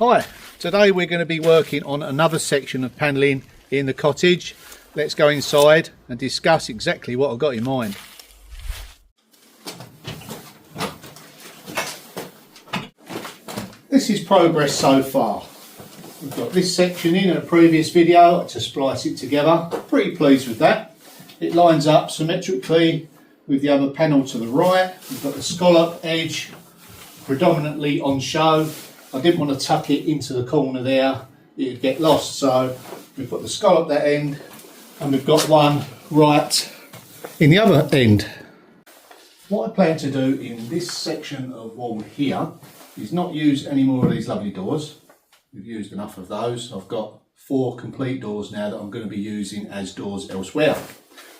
Hi, today we're going to be working on another section of panelling in the cottage. Let's go inside and discuss exactly what I've got in mind. This is progress so far. We've got this section in a previous video to splice it together. Pretty pleased with that. It lines up symmetrically with the other panel to the right. We've got the scallop edge predominantly on show. I didn't want to tuck it into the corner there, it'd get lost, so we've got the scallop that end and we've got one right in the other end. What I plan to do in this section of wall here is not use any more of these lovely doors. We've used enough of those. I've got 4 complete doors now that I'm going to be using as doors elsewhere.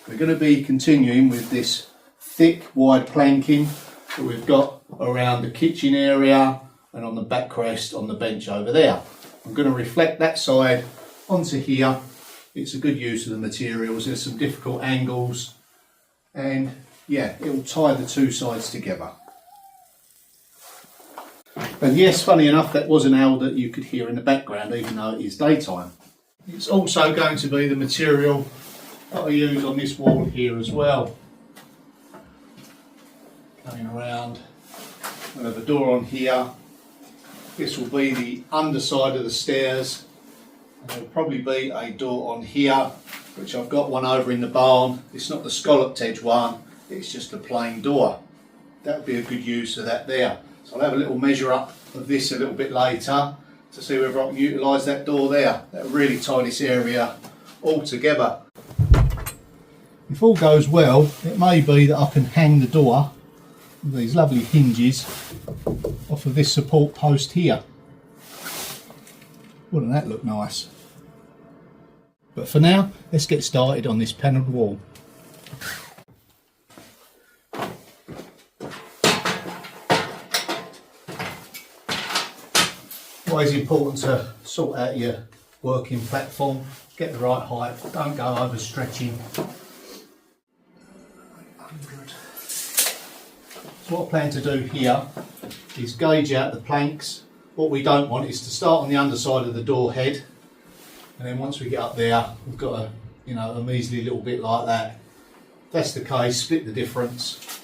We're going to be continuing with this thick wide planking that we've got around the kitchen area and on the backrest on the bench over there. I'm going to reflect that side onto here. It's a good use of the materials. There's some difficult angles and yeah, it will tie the two sides together. And yes, funny enough, that was an owl that you could hear in the background even though it is daytime. It's also going to be the material that I use on this wall here as well. Coming around, I have a door on here. This will be the underside of the stairs, and there'll probably be a door on here, which I've got one over in the barn. It's not the scalloped edge one, it's just a plain door. That would be a good use of that there. So I'll have a little measure up of this a little bit later to see whether I can utilise that door there. That'll really tie this area all together. If all goes well, it may be that I can hang the door with these lovely hinges off of this support post here. Wouldn't that look nice? But for now, let's get started on this panelled wall. Always important to sort out your working platform, get the right height, don't go overstretching. So what I plan to do here is gauge out the planks. What we don't want is to start on the underside of the door head, and then once we get up there we've got a measly little bit like that. If that's the case, split the difference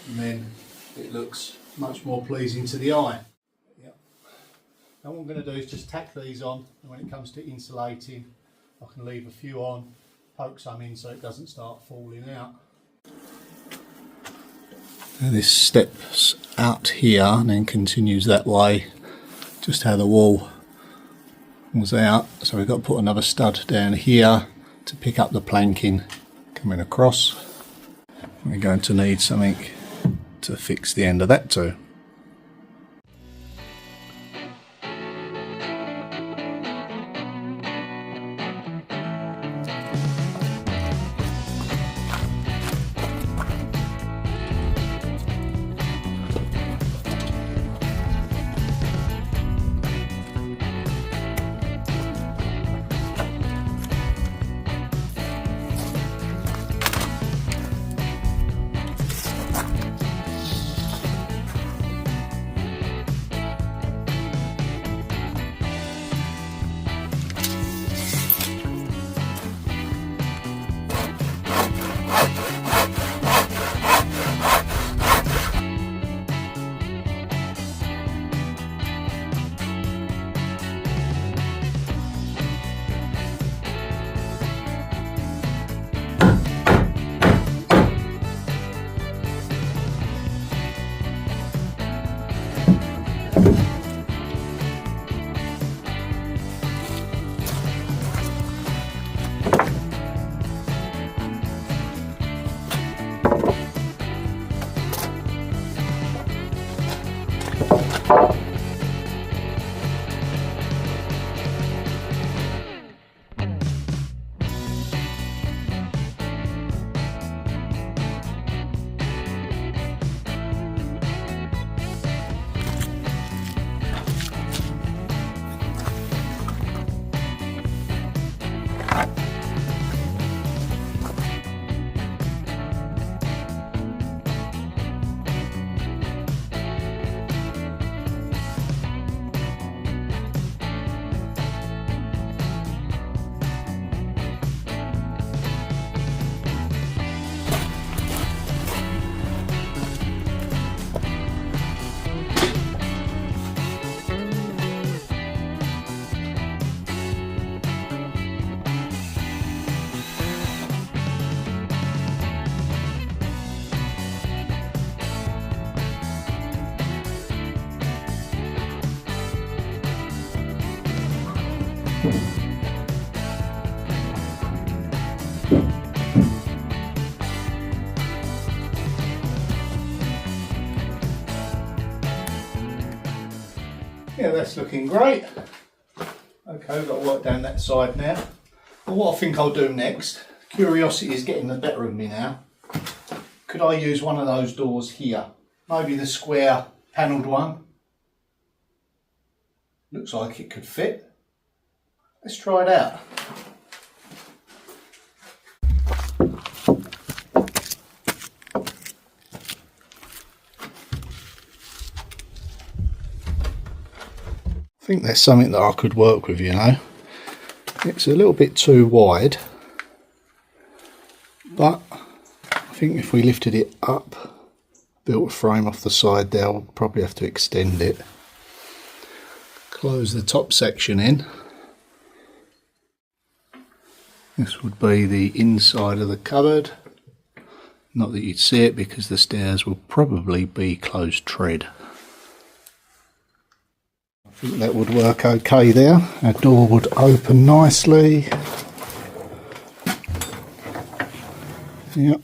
and then it looks much more pleasing to the eye. Yep. Now what I'm going to do is just tack these on, and when it comes to insulating I can leave a few on, poke some in so it doesn't start falling out. This steps out here and then continues that way, just how the wall was out. So we've got to put another stud down here to pick up the planking coming across. We're going to need something to fix the end of that too. Yeah, that's looking great. Okay, we've got to work down that side now. But what I think I'll do next, curiosity is getting the better of me now. Could I use one of those doors here? Maybe the square panelled one. Looks like it could fit. Let's try it out. I think that's something that I could work with, you know. It's a little bit too wide, but I think if we lifted it up, built a frame off the side there, we'll probably have to extend it. Close the top section in. This would be the inside of the cupboard. Not that you'd see it because the stairs will probably be closed tread. I think that would work okay there. Our door would open nicely. Yep,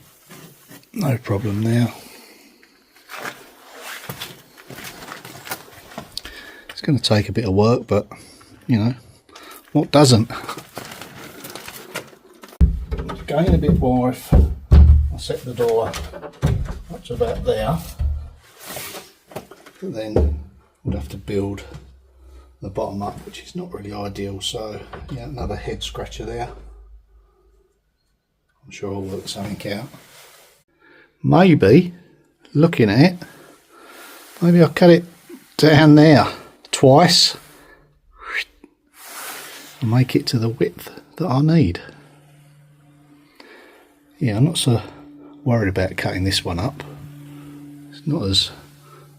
no problem there. It's going to take a bit of work, but you know, what doesn't? Going a bit more if I set the door up to about there, but then we'd have to build the bottom up, which is not really ideal. So yeah, another head scratcher there. I'm sure I'll work something out. Maybe, looking at it, maybe I'll cut it down there twice and make it to the width that I need. Yeah, I'm not so worried about cutting this one up. It's not as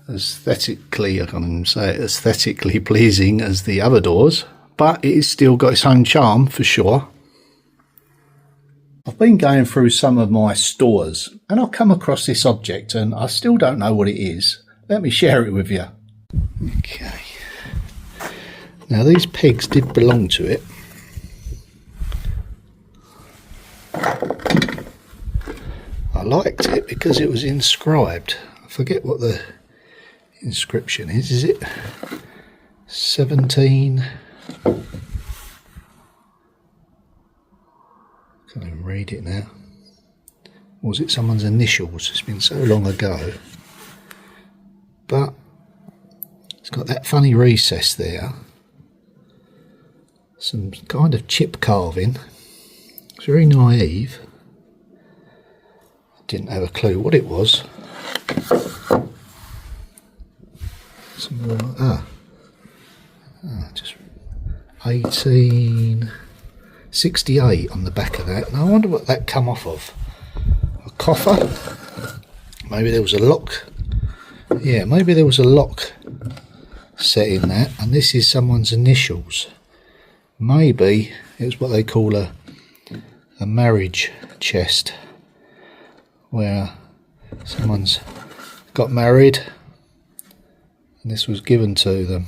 aesthetically, I can't even say it, aesthetically pleasing as the other doors, but it's still got its own charm for sure. I've been going through some of my stores and I've come across this object and I still don't know what it is. Let me share it with you. Okay. Now these pegs did belong to it. I liked it because it was inscribed. I forget what the inscription is it 17? Can't even read it now. Or was it someone's initials? It's been so long ago. But it's got that funny recess there. Some kind of chip carving. It's very naive. I didn't have a clue what it was. Just 1868 on the back of that. Now I wonder what that come off of. A coffer? Maybe there was a lock. Yeah, maybe there was a lock set in that, and this is someone's initials. Maybe it was what they call a marriage chest, where someone's got married and this was given to them.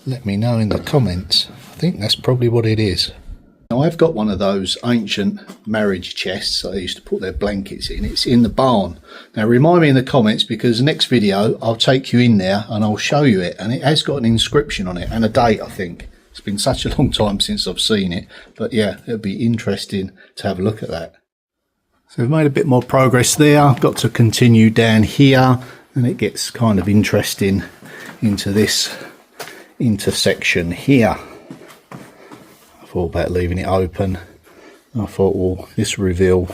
Let me know in the comments. I think that's probably what it is. Now I've got one of those ancient marriage chests that I used to put their blankets in. It's in the barn. Now remind me in the comments, because the next video I'll take you in there and I'll show you it, and it has got an inscription on it and a date, I think. It's been such a long time since I've seen it, but yeah, it'll be interesting to have a look at that. So we've made a bit more progress there. I've got to continue down here and it gets kind of interesting into this intersection here. I thought about leaving it open. I thought, well, this reveal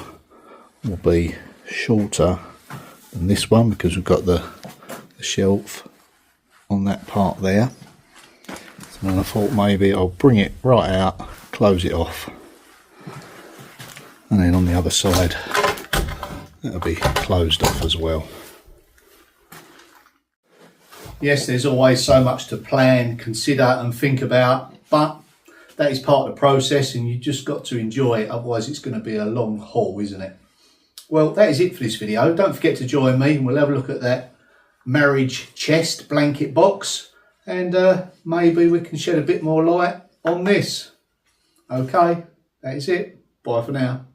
will be shorter than this one because we've got the shelf on that part there. So then I thought maybe I'll bring it right out, close it off, and then on the other side that'll be closed off as well. Yes, there's always so much to plan, consider and think about, but that is part of the process and you just got to enjoy it, otherwise it's going to be a long haul, isn't it? Well, that is it for this video. Don't forget to join me and we'll have a look at that marriage chest blanket box and maybe we can shed a bit more light on this. Okay, that is it. Bye for now.